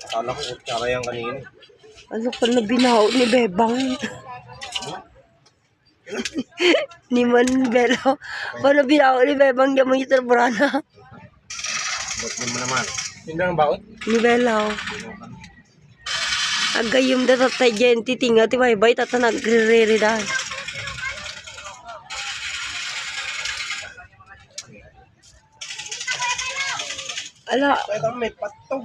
Akala ko kutsara yan kanina. Ano ka na binaho ni Bebang? Ni Manbelo. Paano binaho ni Bebang yung mga itarburana? Ba't mo naman? Hindi ang baot? Ni Belaw. Agayom da tatay Genti tinga ti baybay tata nagre-re-dan. Ala, Kaya may patong.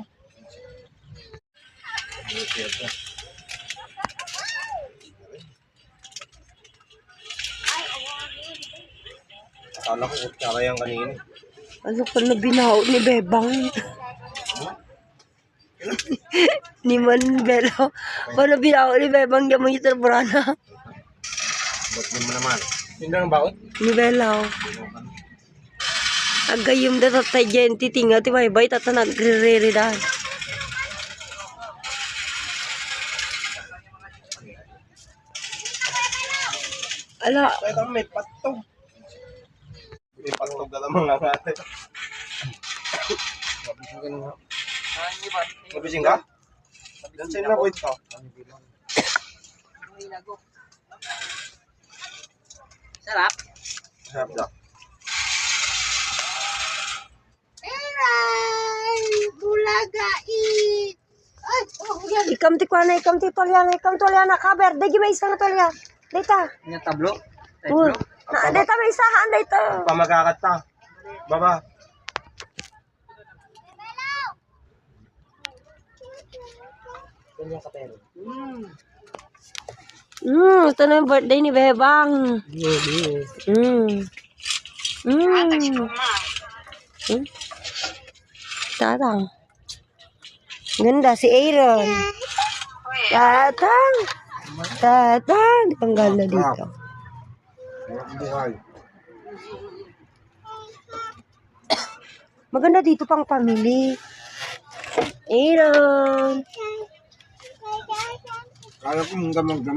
Akala ko kutsara yan kanina. ano ka na binaho ni Bebang? Ni Manbelo. Paano binaho ni Bebang yung mga itarburana? Ba't mo naman? Hindi ang baot? Ni Belaw. Agayom da tatay Genti tinga ti baybay tata nagre-re-dan. Ala, Kaya may patong. May patong ka naman nga natin. Mabising ka? Dansin na po ito. sarap. Sarap daw. Bulagait. Ay, ikam ti kuana, ikam ti tolya na kaber. Dagi may isa na tolya. Dita. Yung tablo? Na, dita may isahan dito. Pamagakat ta. Baba. Ito na yung birthday ni Bebang. Tatang. Ganda si Aaron. Tatang. Tatang. Tanggal na dito. Maganda dito pang family. Aaron. Kala ko